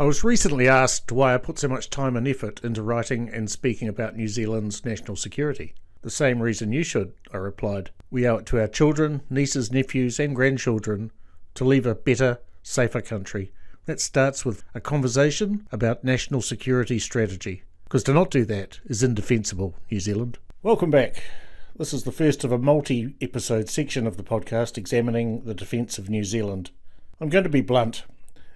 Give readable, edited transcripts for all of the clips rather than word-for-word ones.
I was recently asked why I put so much time and effort into writing and speaking about New Zealand's national security. The same reason you should, I replied. We owe it to our children, nieces, nephews and grandchildren to leave a better, safer country. That starts with a conversation about national security strategy. Because to not do that is indefensible, New Zealand. Welcome back. This is the first of a multi-episode section of the podcast examining the defence of New Zealand. I'm going to be blunt.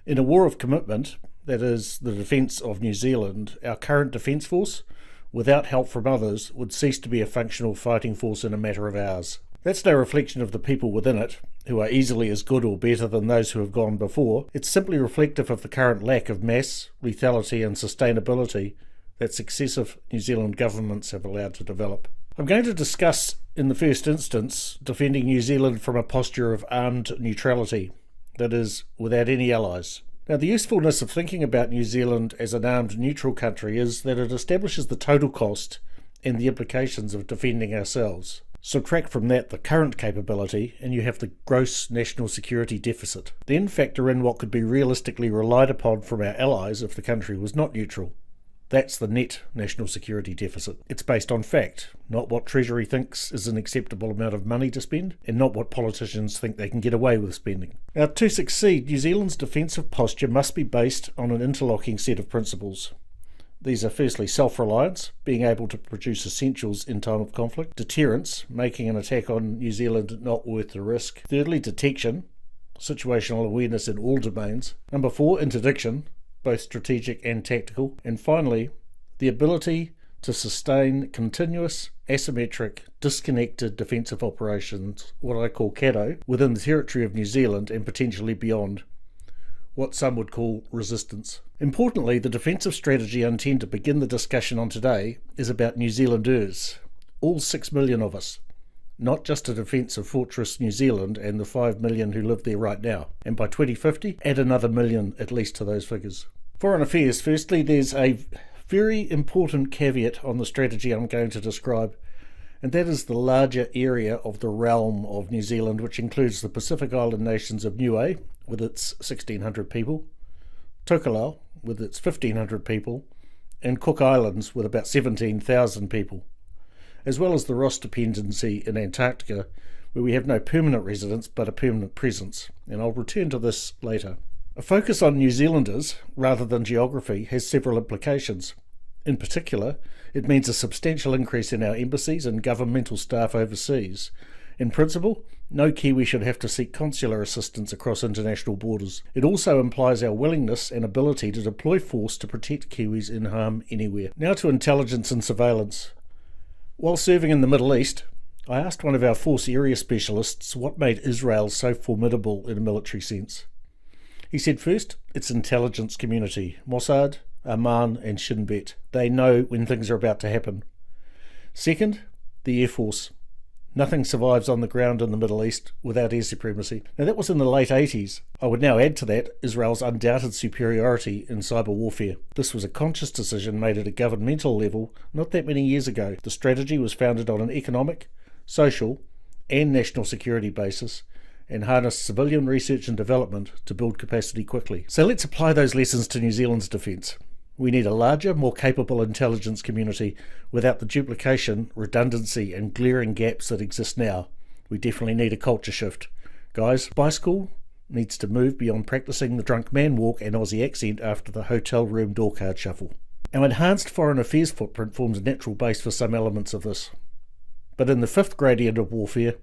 In a war of commitment, that is, the defence of New Zealand, our current defence force, without help from others, would cease to be a functional fighting force in a matter of hours. That's no reflection of the people within it, who are easily as good or better than those who have gone before. It's simply reflective of the current lack of mass, lethality and sustainability that successive New Zealand governments have allowed to develop. I'm going to discuss, in the first instance, defending New Zealand from a posture of armed neutrality, that is, without any allies. Now, the usefulness of thinking about New Zealand as an armed neutral country is that it establishes the total cost and the implications of defending ourselves. Subtract from that the current capability and you have the gross national security deficit. Then factor in what could be realistically relied upon from our allies if the country was not neutral. That's the net national security deficit. It's based on fact, not what Treasury thinks is an acceptable amount of money to spend, and not what politicians think they can get away with spending. Now, to succeed, New Zealand's defensive posture must be based on an interlocking set of principles. These are firstly self-reliance, being able to produce essentials in time of conflict; deterrence, making an attack on New Zealand not worth the risk; thirdly, detection, situational awareness in all domains; number 4, interdiction, both strategic and tactical; and finally, the ability to sustain continuous, asymmetric, disconnected defensive operations, what I call CADO, within the territory of New Zealand and potentially beyond, what some would call resistance. Importantly, the defensive strategy I intend to begin the discussion on today is about New Zealanders, all 6 million of us, not just a defence of Fortress New Zealand and the 5 million who live there right now, and by 2050 add another million at least to those figures. Foreign affairs, firstly, there's a very important caveat on the strategy I'm going to describe, and that is the larger area of the realm of New Zealand, which includes the Pacific Island nations of Niue with its 1,600 people, Tokelau with its 1,500 people, and Cook Islands with about 17,000 people, as well as the Ross Dependency in Antarctica, where we have no permanent residence but a permanent presence, and I'll return to this later. A focus on New Zealanders, rather than geography, has several implications. In particular, it means a substantial increase in our embassies and governmental staff overseas. In principle, no Kiwi should have to seek consular assistance across international borders. It also implies our willingness and ability to deploy force to protect Kiwis in harm anywhere. Now to intelligence and surveillance. While serving in the Middle East, I asked one of our force area specialists what made Israel so formidable in a military sense. He said first, its intelligence community, Mossad, Amman and Shin Bet. They know when things are about to happen. Second, the Air Force. Nothing survives on the ground in the Middle East without air supremacy. Now that was in the late 80s. I would now add to that Israel's undoubted superiority in cyber warfare. This was a conscious decision made at a governmental level not that many years ago. The strategy was founded on an economic, social and national security basis, and harness civilian research and development to build capacity quickly. So let's apply those lessons to New Zealand's defence. We need a larger, more capable intelligence community without the duplication, redundancy and glaring gaps that exist now. We definitely need a culture shift. Guys, Bicycle needs to move beyond practising the drunk man walk and Aussie accent after the hotel room door card shuffle. Our enhanced foreign affairs footprint forms a natural base for some elements of this. But in the fifth gradient of warfare,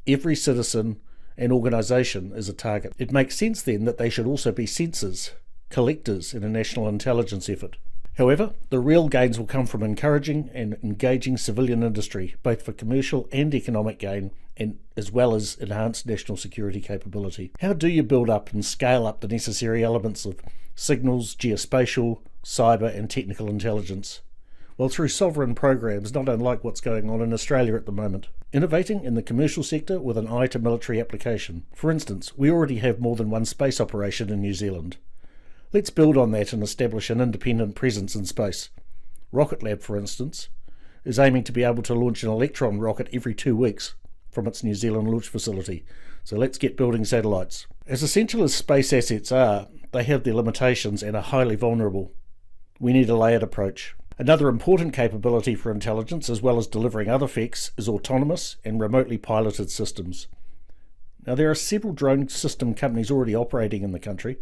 every citizen and organisation is a target. It makes sense then that they should also be censors, collectors in a national intelligence effort. However, the real gains will come from encouraging and engaging civilian industry, both for commercial and economic gain, and as well as enhanced national security capability. How do you build up and scale up the necessary elements of signals, geospatial, cyber and technical intelligence? Well, through sovereign programs, not unlike what's going on in Australia at the moment. Innovating in the commercial sector with an eye to military application. For instance, we already have more than one space operation in New Zealand. Let's build on that and establish an independent presence in space. Rocket Lab, for instance, is aiming to be able to launch an Electron rocket every 2 weeks from its New Zealand launch facility. So let's get building satellites. As essential as space assets are, they have their limitations and are highly vulnerable. We need a layered approach. Another important capability for intelligence, as well as delivering other effects, is autonomous and remotely piloted systems. Now, there are several drone system companies already operating in the country.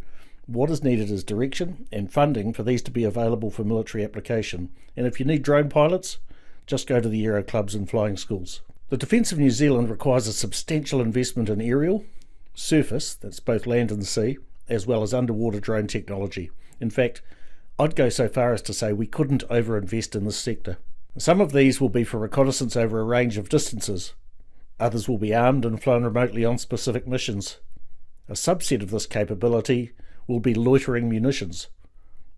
What is needed is direction and funding for these to be available for military application. And if you need drone pilots, just go to the aero clubs and flying schools. The Defence of New Zealand requires a substantial investment in aerial, surface, that's both land and sea, as well as underwater drone technology. In fact, I'd go so far as to say we couldn't overinvest in this sector. Some of these will be for reconnaissance over a range of distances. Others will be armed and flown remotely on specific missions. A subset of this capability will be loitering munitions.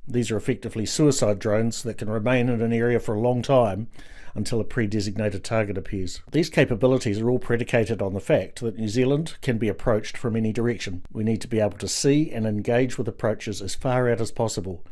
These are effectively suicide drones that can remain in an area for a long time until a pre-designated target appears. These capabilities are all predicated on the fact that New Zealand can be approached from any direction. We need to be able to see and engage with approaches as far out as possible,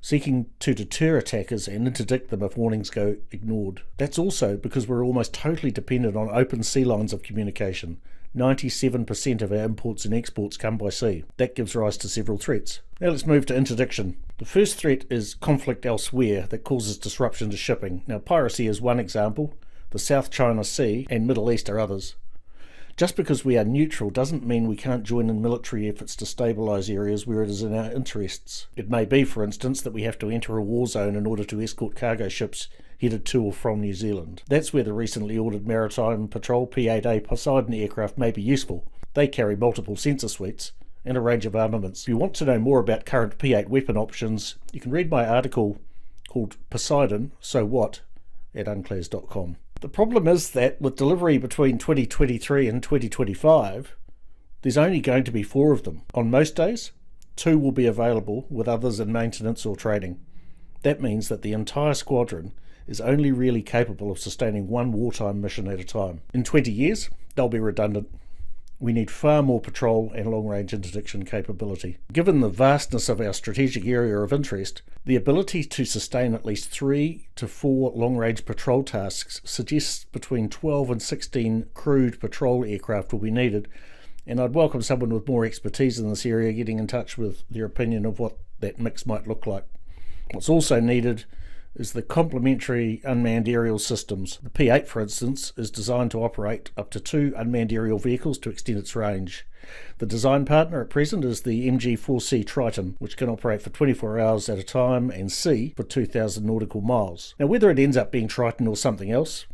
seeking to deter attackers and interdict them if warnings go ignored. That's also because we're almost totally dependent on open sea lines of communication. 97% of our imports and exports come by sea. That gives rise to several threats. Now let's move to interdiction. The first threat is conflict elsewhere that causes disruption to shipping. Now, piracy is one example. The South China Sea and Middle East are others. Just because we are neutral doesn't mean we can't join in military efforts to stabilise areas where it is in our interests. It may be, for instance, that we have to enter a war zone in order to escort cargo ships headed to or from New Zealand. That's where the recently ordered Maritime Patrol P-8A Poseidon aircraft may be useful. They carry multiple sensor suites and a range of armaments. If you want to know more about current P-8 weapon options, you can read my article called Poseidon, So What? At unclares.com. The problem is that with delivery between 2023 and 2025, there's only going to be 4 of them. On most days, 2 will be available, with others in maintenance or training. That means that the entire squadron is only really capable of sustaining one wartime mission at a time. In 20 years, they'll be redundant. We need far more patrol and long-range interdiction capability. Given the vastness of our strategic area of interest, the ability to sustain at least 3 to 4 long-range patrol tasks suggests between 12 and 16 crewed patrol aircraft will be needed, and I'd welcome someone with more expertise in this area getting in touch with their opinion of what that mix might look like. What's also needed is the complementary unmanned aerial systems. The P-8, for instance, is designed to operate up to 2 unmanned aerial vehicles to extend its range. The design partner at present is the MG-4C Triton, which can operate for 24 hours at a time and see for 2,000 nautical miles. Now, whether it ends up being Triton or something else,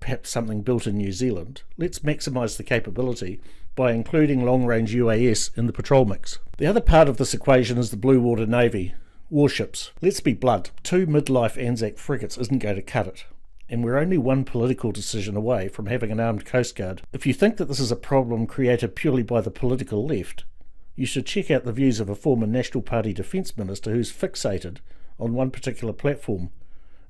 perhaps something built in New Zealand, let's maximise the capability by including long-range UAS in the patrol mix. The other part of this equation is the Blue Water Navy. Warships. Let's be blunt, 2 midlife Anzac frigates isn't going to cut it, and we're only one political decision away from having an armed Coast Guard. If you think that this is a problem created purely by the political left, you should check out the views of a former National Party Defence Minister who's fixated on one particular platform,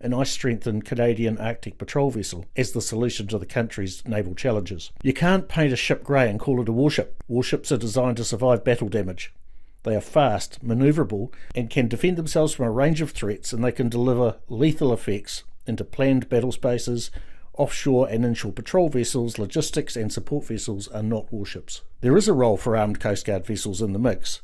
an ice-strengthened Canadian Arctic patrol vessel, as the solution to the country's naval challenges. You can't paint a ship grey and call it a warship. Warships are designed to survive battle damage. They are fast, manoeuvrable, and can defend themselves from a range of threats, and they can deliver lethal effects into planned battle spaces. Offshore and inshore patrol vessels, logistics and support vessels are not warships. There is a role for armed Coast Guard vessels in the mix,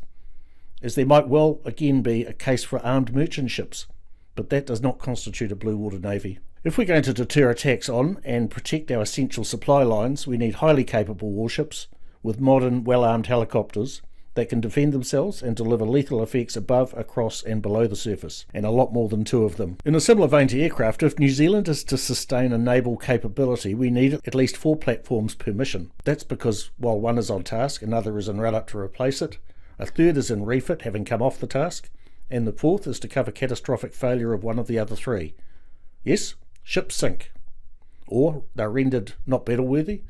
as there might well again be a case for armed merchant ships, but that does not constitute a blue water navy. If we're going to deter attacks on and protect our essential supply lines, we need highly capable warships with modern, well-armed helicopters that can defend themselves and deliver lethal effects above, across and below the surface, and a lot more than 2 of them. In a similar vein to aircraft, if New Zealand is to sustain a naval capability, we need at least 4 platforms per mission. That's because while one is on task, another is en route to replace it, a third is in refit, having come off the task, and the 4th is to cover catastrophic failure of one of the other 3. Yes, ships sink, or they're rendered not battle-worthy,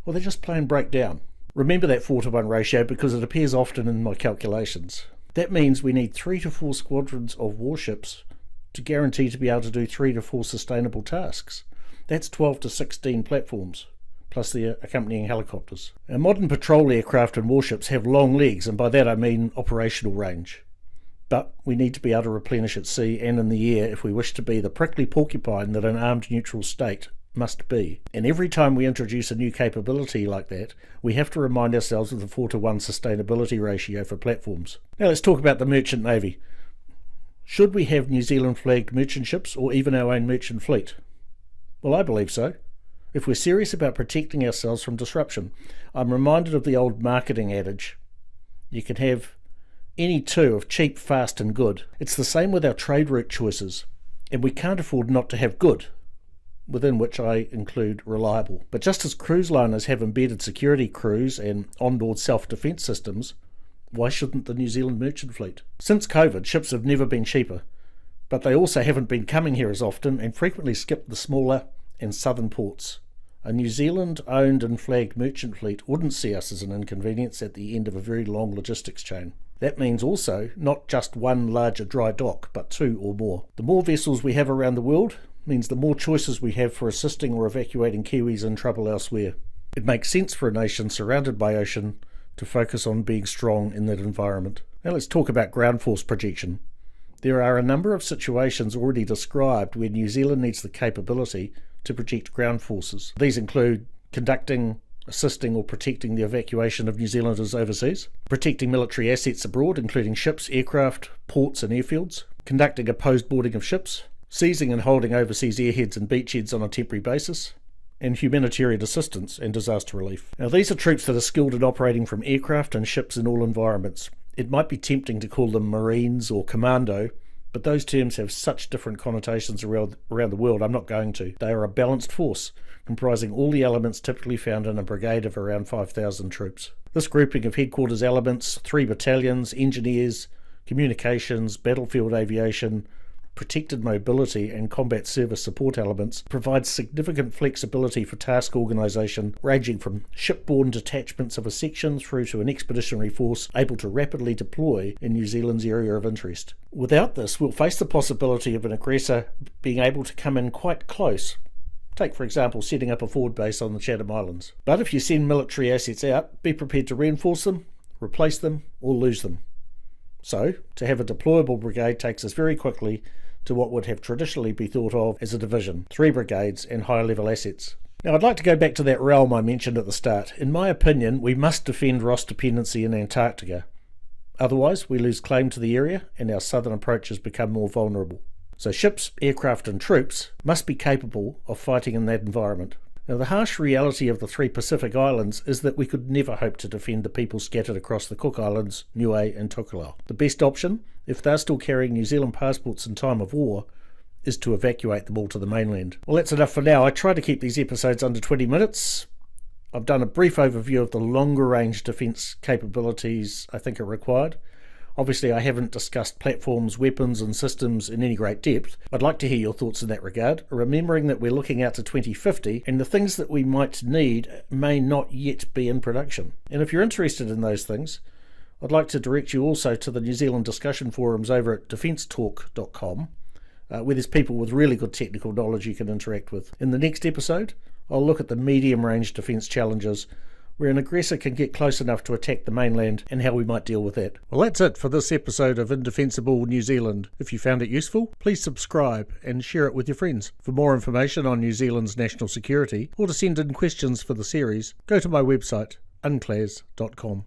or they just plain break down. Remember that 4-to-1 ratio because it appears often in my calculations. That means we need 3 to 4 squadrons of warships to guarantee to be able to do 3 to 4 sustainable tasks. That's 12 to 16 platforms, plus the accompanying helicopters. Our modern patrol aircraft and warships have long legs, and by that I mean operational range. But we need to be able to replenish at sea and in the air if we wish to be the prickly porcupine that an armed neutral state must be. And every time we introduce a new capability like that, we have to remind ourselves of the 4:1 sustainability ratio for platforms. Now let's talk about the merchant navy. Should we have New Zealand flagged merchant ships or even our own merchant fleet? Well, I believe so. If we're serious about protecting ourselves from disruption, I'm reminded of the old marketing adage, you can have any two of cheap, fast and good. It's the same with our trade route choices, and we can't afford not to have good, within which I include reliable. But just as cruise liners have embedded security crews and onboard self-defence systems, why shouldn't the New Zealand merchant fleet? Since COVID, ships have never been cheaper, but they also haven't been coming here as often and frequently skip the smaller and southern ports. A New Zealand-owned and flagged merchant fleet wouldn't see us as an inconvenience at the end of a very long logistics chain. That means also not just one larger dry dock, but two or more. The more vessels we have around the world means the more choices we have for assisting or evacuating Kiwis in trouble elsewhere. It makes sense for a nation surrounded by ocean to focus on being strong in that environment. Now let's talk about ground force projection. There are a number of situations already described where New Zealand needs the capability to project ground forces. These include conducting, assisting or protecting the evacuation of New Zealanders overseas, protecting military assets abroad including ships, aircraft, ports and airfields, conducting opposed boarding of ships, seizing and holding overseas airheads and beachheads on a temporary basis, and humanitarian assistance and disaster relief. Now these are troops that are skilled in operating from aircraft and ships in all environments. It might be tempting to call them Marines or Commando, but those terms have such different connotations around the world, I'm not going to. They are a balanced force, comprising all the elements typically found in a brigade of around 5,000 troops. This grouping of headquarters elements, 3 battalions, engineers, communications, battlefield aviation, protected mobility and combat service support elements provides significant flexibility for task organisation, ranging from shipborne detachments of a section through to an expeditionary force able to rapidly deploy in New Zealand's area of interest. Without this, we'll face the possibility of an aggressor being able to come in quite close. Take, for example, setting up a forward base on the Chatham Islands. But if you send military assets out, be prepared to reinforce them, replace them, or lose them. So, to have a deployable brigade takes us very quickly to what would have traditionally been thought of as a division, 3 brigades and high-level assets. Now I'd like to go back to that realm I mentioned at the start. In my opinion, we must defend Ross dependency in Antarctica. Otherwise, we lose claim to the area and our southern approaches become more vulnerable. So ships, aircraft and troops must be capable of fighting in that environment. Now the harsh reality of the 3 Pacific Islands is that we could never hope to defend the people scattered across the Cook Islands, Niue and Tokelau. The best option, if they're still carrying New Zealand passports in time of war, is to evacuate them all to the mainland. Well, that's enough for now. I try to keep these episodes under 20 minutes. I've done a brief overview of the longer range defence capabilities I think are required. Obviously, I haven't discussed platforms, weapons and systems in any great depth. I'd like to hear your thoughts in that regard, remembering that we're looking out to 2050 and the things that we might need may not yet be in production. And if you're interested in those things, I'd like to direct you also to the New Zealand discussion forums over at defencetalk.com, where there's people with really good technical knowledge you can interact with. In the next episode, I'll look at the medium-range defence challenges where an aggressor can get close enough to attack the mainland and how we might deal with that. Well, that's it for this episode of Indefensible New Zealand. If you found it useful, please subscribe and share it with your friends. For more information on New Zealand's national security or to send in questions for the series, go to my website, unclas.com.